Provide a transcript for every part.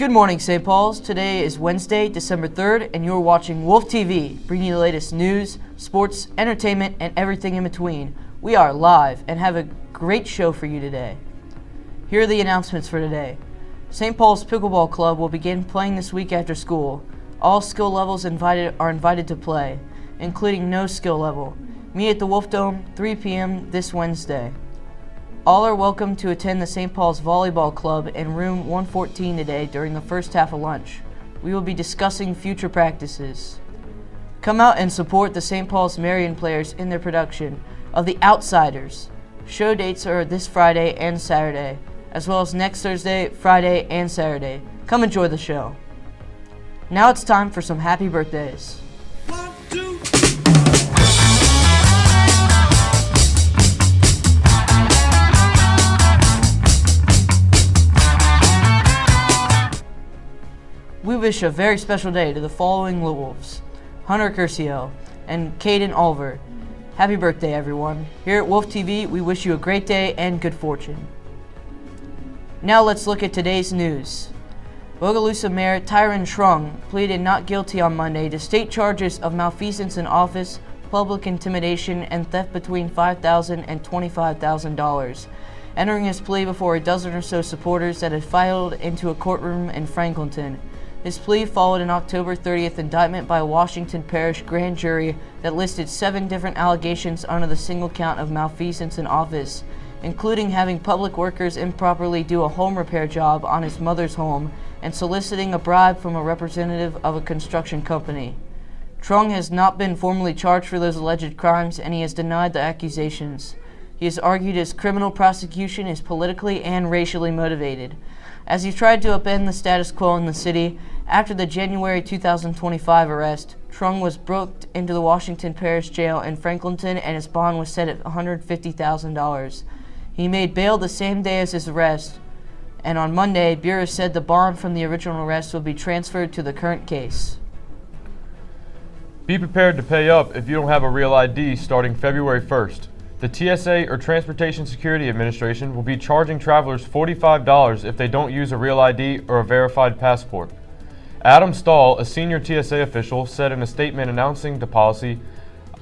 Good morning, St. Paul's. Today is Wednesday, December 3rd, and you're watching Wolf TV, bringing you the latest news, sports, entertainment, and everything in between. We are live and have a great show for you today. Here are the announcements for today. St. Paul's Pickleball Club will begin playing this week after school. All skill levels are invited to play, including no skill level. Meet at the Wolf Dome, 3 p.m. this Wednesday. All are welcome to attend the St. Paul's Volleyball Club in room 114 today during the first half of lunch. We will be discussing future practices. Come out and support the St. Paul's Marion players in their production of The Outsiders. Show dates are this Friday and Saturday, as well as next Thursday, Friday, and Saturday. Come enjoy the show. Now it's time for some happy birthdays. We wish a very special day to the following Wolves: Hunter Curcio and Caden Oliver. Happy birthday, everyone. Here at Wolf TV, we wish you a great day and good fortune. Now let's look at today's news. Bogalusa Mayor Tyron Trung pleaded not guilty on Monday to state charges of malfeasance in office, public intimidation, and theft between $5,000 and $25,000, entering his plea before a dozen or so supporters that had filed into a courtroom in Franklinton. His plea followed an October 30th indictment by a Washington Parish grand jury that listed 7 different allegations under the single count of malfeasance in office, including having public workers improperly do a home repair job on his mother's home and soliciting a bribe from a representative of a construction company. Trung has not been formally charged for those alleged crimes, and he has denied the accusations. He has argued his criminal prosecution is politically and racially motivated, as he tried to upend the status quo in the city. After the January 2025 arrest, Trung was booked into the Washington Parish Jail in Franklinton, and his bond was set at $150,000. He made bail the same day as his arrest, and on Monday, Bureau said the bond from the original arrest would be transferred to the current case. Be prepared to pay up if you don't have a real ID starting February 1st. The TSA, or Transportation Security Administration, will be charging travelers $45 if they don't use a real ID or a verified passport. Adam Stahl, a senior TSA official, said in a statement announcing the policy,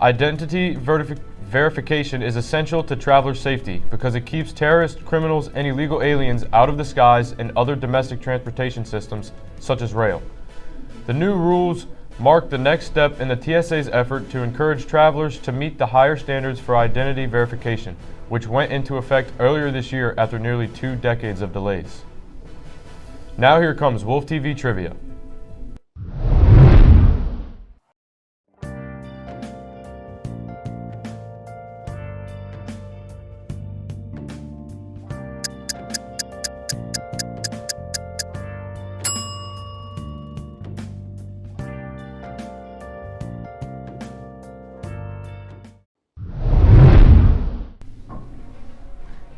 "Identity verification is essential to traveler safety because it keeps terrorists, criminals, and illegal aliens out of the skies and other domestic transportation systems, such as rail." The new rules mark the next step in the TSA's effort to encourage travelers to meet the higher standards for identity verification, which went into effect earlier this year after nearly 2 decades of delays. Now here comes Wolf TV Trivia.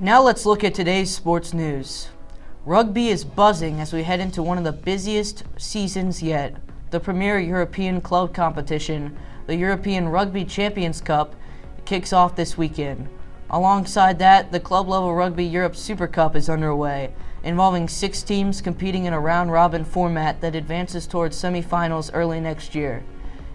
Now let's look at today's sports news. Rugby is buzzing as we head into one of the busiest seasons yet. The premier European club competition, the European Rugby Champions Cup, kicks off this weekend. Alongside that, the Club Level Rugby Europe Super Cup is underway, involving 6 teams competing in a round-robin format that advances towards semifinals early next year.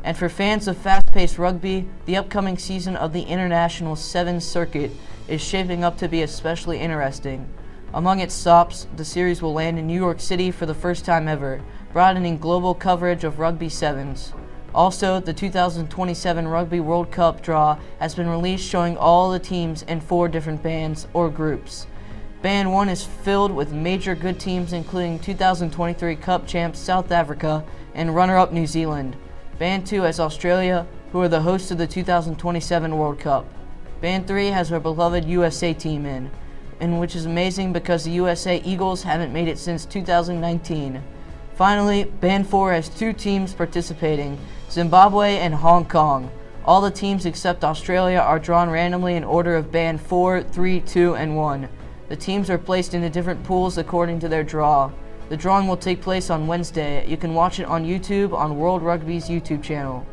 And for fans of fast-paced rugby, the upcoming season of the International Sevens Circuit is shaping up to be especially interesting. Among its stops, the series will land in New York City for the first time ever, broadening global coverage of Rugby Sevens. Also, the 2027 Rugby World Cup draw has been released, showing all the teams in 4 different bands or groups. Band 1 is filled with major good teams, including 2023 Cup champs South Africa and runner-up New Zealand. Band 2 has Australia, who are the hosts of the 2027 World Cup. Band 3 has our beloved USA team in which is amazing because the USA Eagles haven't made it since 2019. Finally, Band 4 has 2 teams participating, Zimbabwe and Hong Kong. All the teams except Australia are drawn randomly in order of Band 4, 3, 2, and 1. The teams are placed into different pools according to their draw. The drawing will take place on Wednesday. You can watch it on YouTube on World Rugby's YouTube channel.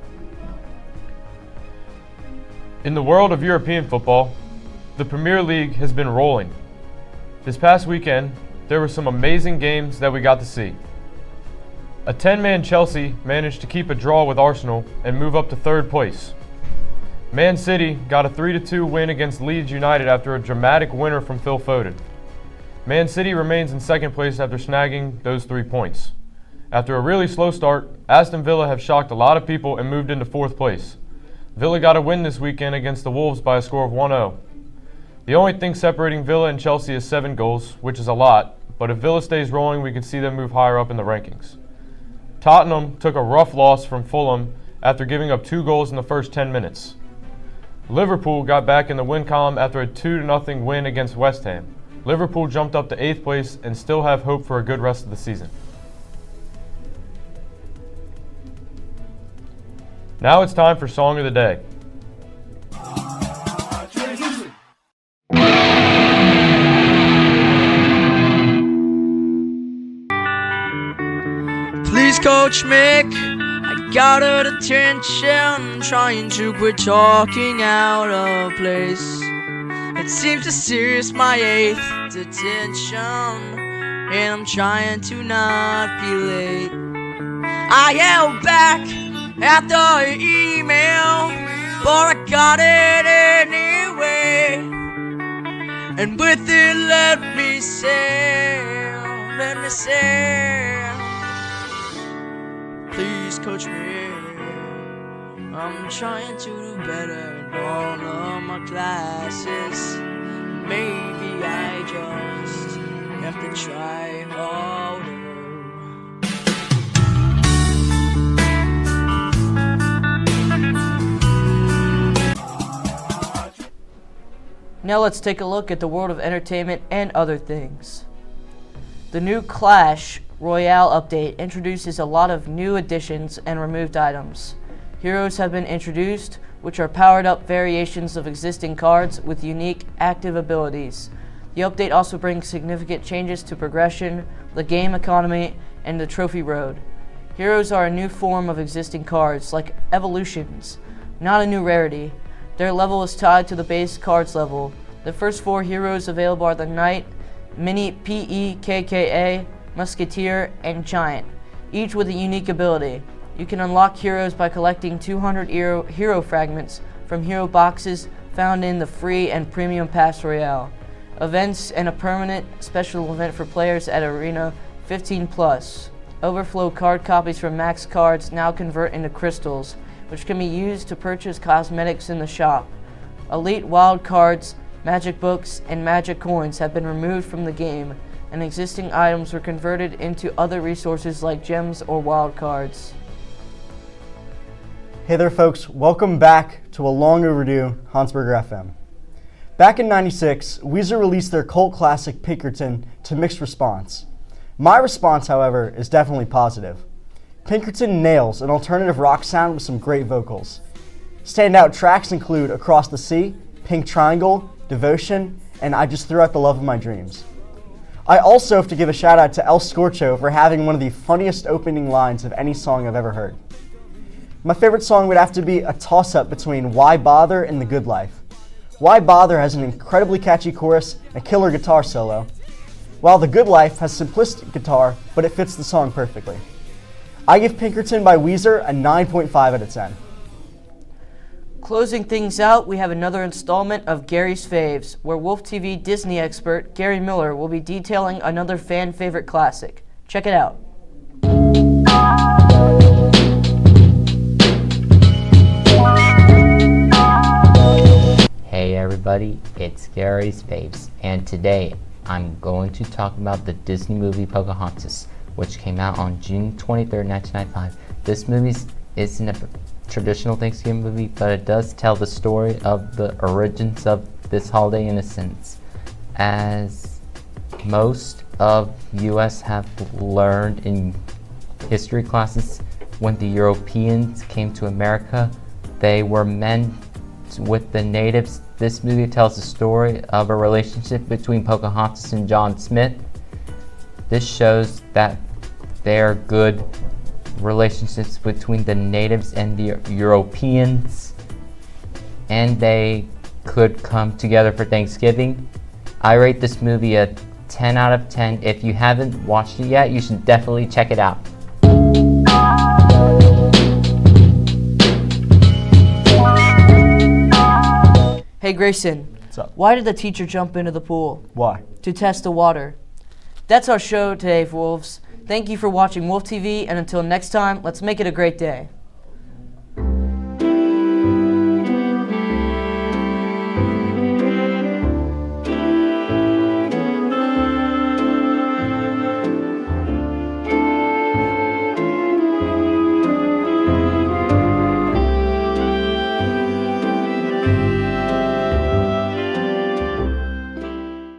In the world of European football, the Premier League has been rolling. This past weekend, there were some amazing games that we got to see. A 10-man Chelsea managed to keep a draw with Arsenal and move up to third place. Man City got a 3-2 win against Leeds United after a dramatic winner from Phil Foden. Man City remains in second place after snagging those 3 points. After a really slow start, Aston Villa have shocked a lot of people and moved into fourth place. Villa got a win this weekend against the Wolves by a score of 1-0. The only thing separating Villa and Chelsea is 7 goals, which is a lot, but if Villa stays rolling, we could see them move higher up in the rankings. Tottenham took a rough loss from Fulham after giving up 2 goals in the first 10 minutes. Liverpool got back in the win column after a 2-0 win against West Ham. Liverpool jumped up to 8th place and still have hope for a good rest of the season. Now it's time for Song of the Day. Please, Coach Mick, I got her attention, trying to quit talking out of place. It seems to serious my 8th detention, and I'm trying to not be late. I yelled back at the email, but I got it anyway. And with it, let me sail. Please, Coach me. I'm trying to do better in all of my classes. Maybe I just have to try harder. Now let's take a look at the world of entertainment and other things. The new Clash Royale update introduces a lot of new additions and removed items. Heroes have been introduced, which are powered up variations of existing cards with unique active abilities. The update also brings significant changes to progression, the game economy, and the trophy road. Heroes are a new form of existing cards, like evolutions, not a new rarity. Their level is tied to the base cards level. The first 4 heroes available are the Knight, Mini PEKKA, Musketeer, and Giant, each with a unique ability. You can unlock heroes by collecting 200 hero fragments from hero boxes found in the free and premium Pass Royale. Events and a permanent special event for players at Arena 15+. Overflow card copies from max cards now convert into crystals, which can be used to purchase cosmetics in the shop. Elite wild cards, magic books, and magic coins have been removed from the game, and existing items were converted into other resources like gems or wild cards. Hey there folks, welcome back to a long overdue Hansberger FM. Back in '96, Weezer released their cult classic Pinkerton to mixed response. My response, however, is definitely positive. Pinkerton nails an alternative rock sound with some great vocals. Standout tracks include Across the Sea, Pink Triangle, Devotion, and I Just Threw Out the Love of My Dreams. I also have to give a shout out to El Scorcho for having one of the funniest opening lines of any song I've ever heard. My favorite song would have to be a toss-up between Why Bother and The Good Life. Why Bother has an incredibly catchy chorus and a killer guitar solo, while The Good Life has simplistic guitar, but it fits the song perfectly. I give Pinkerton by Weezer a 9.5 out of 10. Closing things out, we have another installment of Gary's Faves, where Wolf TV Disney expert Gary Miller will be detailing another fan favorite classic. Check it out. Hey everybody, it's Gary's Faves, and today I'm going to talk about the Disney movie Pocahontas, which came out on June 23rd, 1995. This movie isn't a traditional Thanksgiving movie, but it does tell the story of the origins of this holiday in a sense. As most of U.S. have learned in history classes, when the Europeans came to America, they were men with the natives. This movie tells the story of a relationship between Pocahontas and John Smith. This shows that there are good relationships between the natives and the Europeans, and they could come together for Thanksgiving. I rate this movie a 10 out of 10. If you haven't watched it yet, you should definitely check it out. Hey Grayson, What's up? why did the teacher jump into the pool? Why? To test the water. That's our show today, Wolves. Thank you for watching Wolf TV, and until next time, let's make it a great day.